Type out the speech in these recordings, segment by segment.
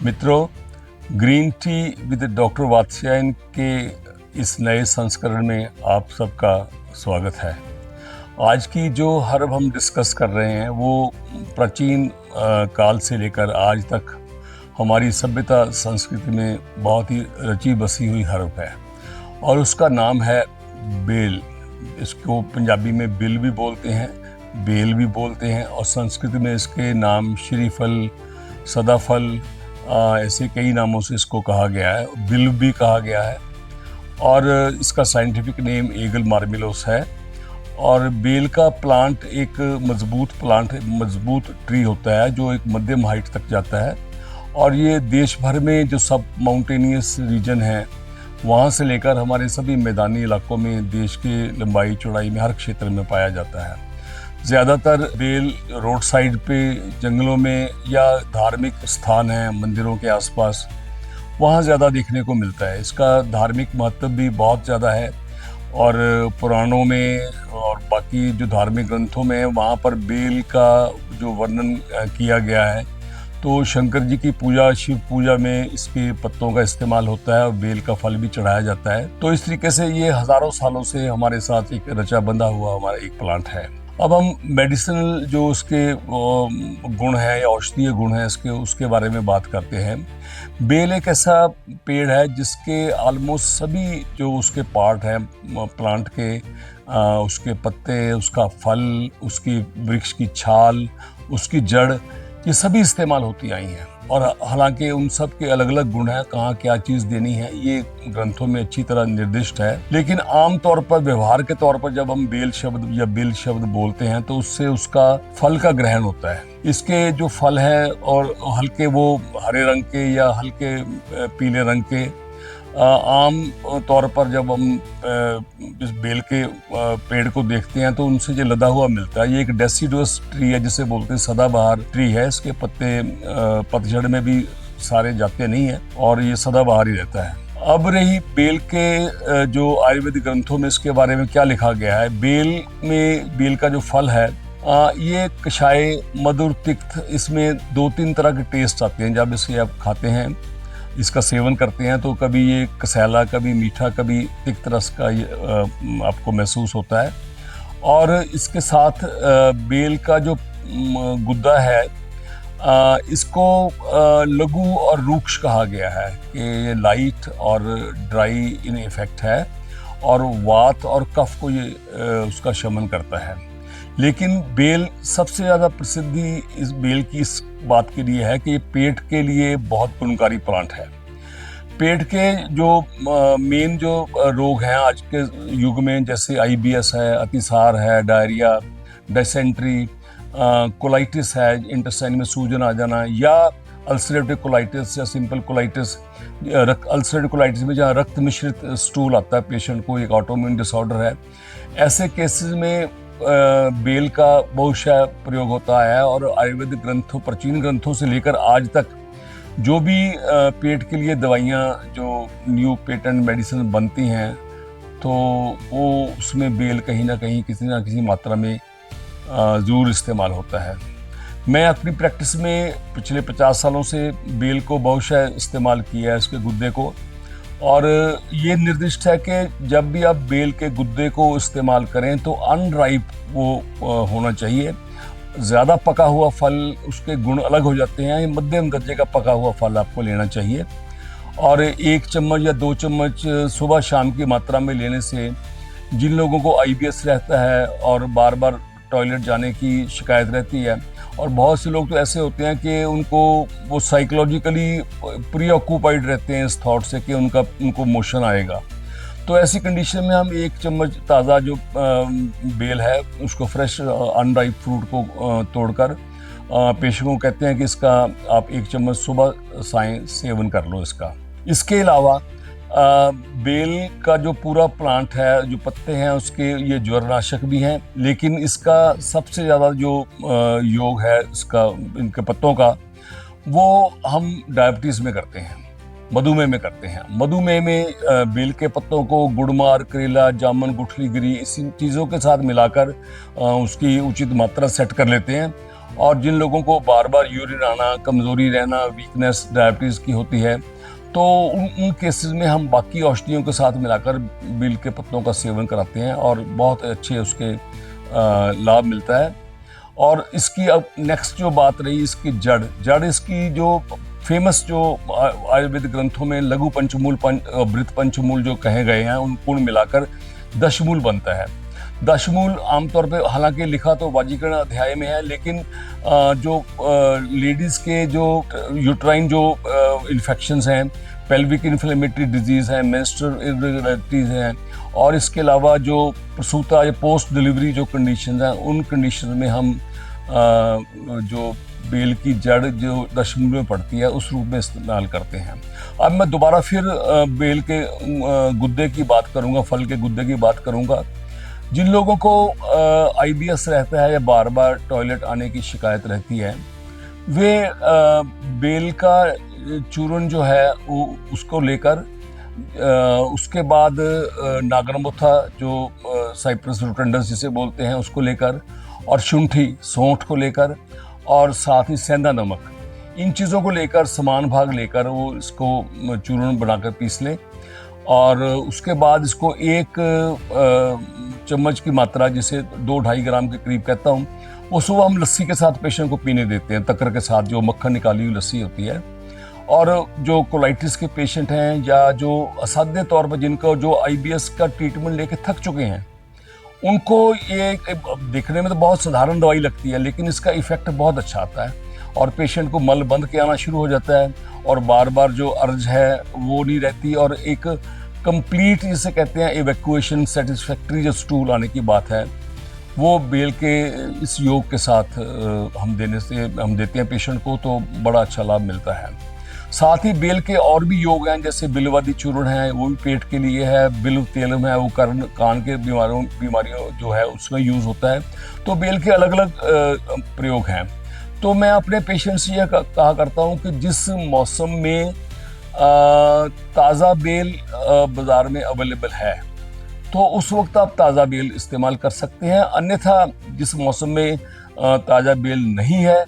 मित्रों, green tea with doctor Vatsyayan के इस नए संस्करण में आप सबका स्वागत है। आज की जो हर्ब हम डिस्कस कर रहे हैं वो प्राचीन काल से लेकर आज तक हमारी सभ्यता संस्कृति में बहुत ही रची बसी हुई हर्ब है और उसका नाम है बेल। इसको पंजाबी में बिल भी बोलते हैं, बेल भी बोलते हैं और संस्कृत में इसके नाम श्रीफल, सदाफल, ऐसे कई नामों से इसको कहा गया है। बिल भी कहा गया है और इसका साइंटिफिक नेम एगल मार्मिलोस है। और बेल का प्लांट एक मजबूत ट्री होता है जो एक मध्यम हाइट तक जाता है और ये देश भर में जो सब माउंटेनियस रीजन है वहाँ से लेकर हमारे सभी मैदानी इलाकों में देश के लंबाई चौड़ाई में हर क्षेत्र में पाया जाता है। ज़्यादातर बेल रोड साइड पे, जंगलों में या धार्मिक स्थान हैं मंदिरों के आसपास, वहाँ ज़्यादा देखने को मिलता है। इसका धार्मिक महत्व भी बहुत ज़्यादा है और पुराणों में और बाकी जो धार्मिक ग्रंथों में वहाँ पर बेल का जो वर्णन किया गया है तो शंकर जी की पूजा, शिव पूजा में इसके पत्तों का इस्तेमाल होता है और बेल का फल भी चढ़ाया जाता है। तो इस तरीके से ये हज़ारों सालों से हमारे साथ एक रचा बंधा हुआ हमारा एक प्लांट है। अब हम मेडिसिनल जो उसके गुण हैं या औषधीय गुण हैं उसके बारे में बात करते हैं। बेल एक ऐसा पेड़ है जिसके ऑलमोस्ट सभी जो उसके पार्ट हैं प्लांट के, उसके पत्ते, उसका फल, उसकी वृक्ष की छाल, उसकी जड़, ये सभी इस्तेमाल होती आई हैं। और हालांकि उन सब के अलग अलग गुण हैं, कहाँ क्या चीज़ देनी है ये ग्रंथों में अच्छी तरह निर्दिष्ट है। लेकिन आम तौर पर व्यवहार के तौर पर जब हम बेल शब्द या बिल शब्द बोलते हैं तो उससे उसका फल का ग्रहण होता है। इसके जो फल है और हल्के वो हरे रंग के या हल्के पीले रंग के, आम तौर पर जब हम इस बेल के पेड़ को देखते हैं तो उनसे जो लदा हुआ मिलता है। ये एक डेसिडुअस ट्री है जिसे बोलते हैं, सदाबहार ट्री है। इसके पत्ते पतझड़ में भी सारे जाते नहीं है और ये सदाबहार ही रहता है। अब रही बेल के जो आयुर्वेदिक ग्रंथों में इसके बारे में क्या लिखा गया है। बेल का जो फल है ये कषाय, मधुर, तिक्त, इसमें 2-3 तरह के टेस्ट आते हैं। जब इसे आप खाते हैं, इसका सेवन करते हैं तो कभी ये कसैला, कभी मीठा, कभी तिक्त रस का आपको महसूस होता है। और इसके साथ बेल का जो गुद्दा है इसको लघु और रूक्ष कहा गया है कि ये लाइट और ड्राई इन इफेक्ट है और वात और कफ को ये उसका शमन करता है। लेकिन बेल सबसे ज़्यादा प्रसिद्धि इस बेल की इस बात के लिए है कि ये पेट के लिए बहुत गुणकारी प्लांट है। पेट के जो मेन जो रोग हैं आज के युग में, जैसे IBS है, अतिसार है, डायरिया, डिसेंट्री, कोलाइटिस है, इंटेस्टाइन में सूजन आ जाना, या अल्सरेटिव कोलाइटिस या सिंपल कोलाइटिस। अल्सरेटिव कोलाइटिस में जहाँ रक्त मिश्रित स्टूल आता है पेशेंट को, एक ऑटोइम्यून डिसऑर्डर है, ऐसे केसेस में बेल का बहुशः प्रयोग होता है। और आयुर्वेदिक ग्रंथों, प्राचीन ग्रंथों से लेकर आज तक जो भी पेट के लिए दवाइयाँ, जो न्यू पेटेंट मेडिसिन बनती हैं तो वो उसमें बेल कहीं ना कहीं किसी ना किसी मात्रा में ज़रूर इस्तेमाल होता है। मैं अपनी प्रैक्टिस में पिछले 50 सालों से बेल को बहुशः इस्तेमाल किया है, इसके गुद्दे को। और ये निर्दिष्ट है कि जब भी आप बेल के गुद्दे को इस्तेमाल करें तो अनराइप वो होना चाहिए। ज़्यादा पका हुआ फल, उसके गुण अलग हो जाते हैं। मध्यम दर्जे का पका हुआ फल आपको लेना चाहिए और 1 चम्मच या 2 चम्मच सुबह शाम की मात्रा में लेने से जिन लोगों को IBS रहता है और बार बार टॉयलेट जाने की शिकायत रहती है, और बहुत से लोग तो ऐसे होते हैं कि वो साइकोलॉजिकली प्रीऑक्यूपाइड रहते हैं इस थॉट से कि उनको मोशन आएगा, तो ऐसी कंडीशन में हम 1 चम्मच ताज़ा जो बेल है उसको फ्रेश अनराइप फ्रूट को तोड़कर पेशेंटों को कहते हैं कि इसका आप 1 चम्मच सुबह सायं सेवन कर लो इसका। इसके अलावा बेल का जो पूरा प्लांट है, जो पत्ते हैं उसके, ये ज्वरनाशक भी हैं। लेकिन इसका सबसे ज़्यादा जो योग है इसका, इनके पत्तों का, वो हम डायबिटीज़ में करते हैं, मधुमेह में करते हैं। मधुमेह में बेल के पत्तों को गुड़मार, करेला, जामुन, गुठली गिरी, इसी चीज़ों के साथ मिलाकर उसकी उचित मात्रा सेट कर लेते हैं और जिन लोगों को बार बार यूरिन आना, कमज़ोरी रहना, वीकनेस डायबिटीज़ की होती है, तो उन केसेस में हम बाकी औषधियों के साथ मिलाकर बेल के पत्तों का सेवन कराते हैं और बहुत अच्छे उसके लाभ मिलता है। और इसकी अब नेक्स्ट जो बात रही इसकी जड़ इसकी जो फेमस जो आयुर्वेदिक ग्रंथों में लघु पंचमूल वृत पंचमूल जो कहे गए हैं उनको मिलाकर दशमूल बनता है। दशमूल आमतौर पे हालांकि लिखा तो वाजीकरण अध्याय में है, लेकिन जो लेडीज़ के जो यूट्राइन जो इन्फेक्शंस हैं, पेल्विक इन्फ्लेमेटरी डिजीज़ हैं, मेंस्ट्रुअल इरेगुलरिटीज़ हैं, और इसके अलावा जो प्रसूता या पोस्ट डिलीवरी जो कंडीशन हैं, उन कंडीशन में हम जो बेल की जड़ जो दशमूल में पड़ती है उस रूप में इस्तेमाल करते हैं। अब मैं दोबारा फिर बेल के गुद्दे की बात करूंगा, फल के गुद्दे की बात करूंगा। जिन लोगों को IBS रहता है या बार बार टॉयलेट आने की शिकायत रहती है, वे बेल का चूर्ण जो है वो उसको लेकर उसके बाद नागरमोथा जो साइप्रस रोटंडस जिसे बोलते हैं उसको लेकर, और शुंठी सौंठ को लेकर, और साथ ही सेंधा नमक, इन चीज़ों को लेकर समान भाग लेकर वो इसको चूर्ण बनाकर पीस लें। और उसके बाद इसको 1 चम्मच की मात्रा, जिसे 2-2.5 ग्राम के करीब कहता हूँ, वो सुबह हम लस्सी के साथ पेशेंट को पीने देते हैं, तकर के साथ जो मक्खन निकाली हुई लस्सी होती है। और जो कोलाइटिस के पेशेंट हैं या जो असाध्य तौर पर जिनको जो IBS का ट्रीटमेंट लेके थक चुके हैं, उनको ये देखने में तो बहुत साधारण दवाई लगती है, लेकिन इसका इफेक्ट बहुत अच्छा आता है और पेशेंट को मल बंद के आना शुरू हो जाता है और बार बार जो अर्ज है वो नहीं रहती, और एक कंप्लीट जिसे कहते हैं इवैक्यूएशन सेटिस्फैक्ट्री जो स्टूल आने की बात है, वो बेल के इस योग के साथ हम देते हैं पेशेंट को, तो बड़ा अच्छा लाभ मिलता है। साथ ही बेल के और भी योग हैं, जैसे बिलवादी चूर्ण है, वो भी पेट के लिए है, बिल्व तेलम है, वो कान के बीमारियों जो है उसमें यूज़ होता है। तो बेल के अलग अलग प्रयोग हैं। तो मैं अपने पेशेंट से यह कहा करता हूँ कि जिस मौसम में ताज़ा बेल बाज़ार में अवेलेबल है, तो उस वक्त आप ताज़ा बेल इस्तेमाल कर सकते हैं। अन्यथा जिस मौसम में ताज़ा बेल नहीं है,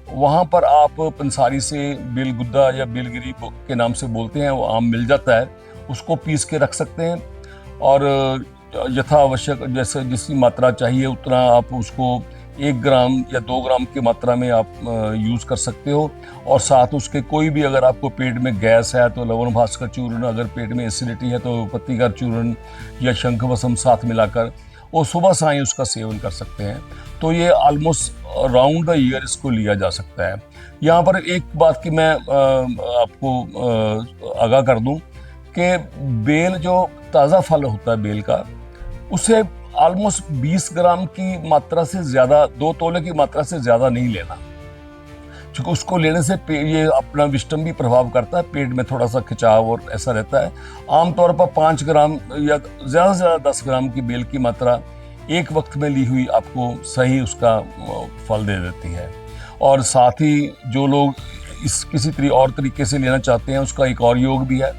वहाँ पर आप पंसारी से बेल गुद्दा या बेलगिरी के नाम से बोलते हैं, वो आम मिल जाता है, उसको पीस के रख सकते हैं और यथावश्यक जैसे जिसकी मात्रा चाहिए उतना आप उसको 1 ग्राम या 2 ग्राम की मात्रा में आप यूज़ कर सकते हो। और साथ उसके कोई भी अगर आपको पेट में गैस है तो लवण भास का चूर्ण, अगर पेट में एसिडिटी है तो पत्ती का चूर्ण या शंखवसम साथ मिलाकर वो सुबह सायं उसका सेवन कर सकते हैं। तो ये ऑलमोस्ट राउंड द ईयर इसको लिया जा सकता है। यहाँ पर एक बात की मैं आपको आगाह कर दूं कि बेल जो ताज़ा फल होता है बेल का, उसे ऑलमोस्ट 20 ग्राम की मात्रा से ज़्यादा, 2 तोले की मात्रा से ज़्यादा नहीं लेना, क्योंकि उसको लेने से ये अपना विष्टम भी प्रभाव करता है, पेट में थोड़ा सा खिंचाव और ऐसा रहता है। आमतौर पर 5 ग्राम या ज़्यादा से ज़्यादा 10 ग्राम की बेल की मात्रा एक वक्त में ली हुई आपको सही उसका फल दे देती है। और साथ ही जो लोग इस किसी और तरीके से लेना चाहते हैं, उसका एक और योग भी है,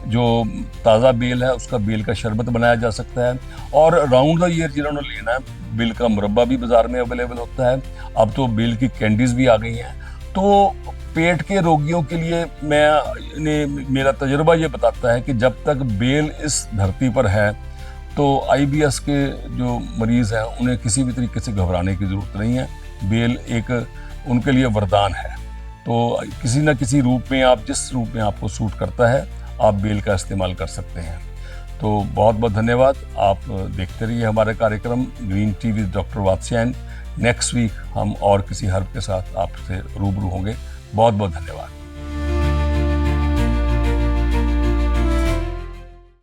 जो ताज़ा बेल है उसका बेल का शरबत बनाया जा सकता है। और राउंड द ईयर जिन्होंने लेना है, बेल का मुरब्बा भी बाज़ार में अवेलेबल होता है, अब तो बेल की कैंडीज़ भी आ गई हैं। तो पेट के रोगियों के लिए मेरा तजुर्बा ये बताता है कि जब तक बेल इस धरती पर है तो IBS के जो मरीज़ हैं उन्हें किसी भी तरीके से घबराने की ज़रूरत नहीं है। बेल एक उनके लिए वरदान है। तो किसी न किसी रूप में, आप जिस रूप में आपको सूट करता है, आप बेल का इस्तेमाल कर सकते हैं। तो बहुत बहुत धन्यवाद। आप देखते रहिए हमारे कार्यक्रम green tea with doctor Vatsyayan. Next week हम और किसी हर्ब के साथ आपसे रूबरू होंगे। बहुत बहुत धन्यवाद।